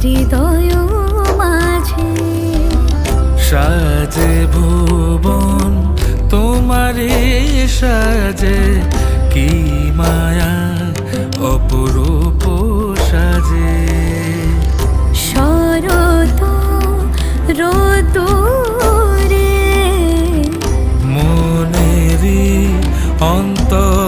হৃদয় মাঝে। সাজে ভুবন তোমারে সাজে, কি মায়া অপরূপ সাজে। শরৎ রোদুরে মনেরি অন্তর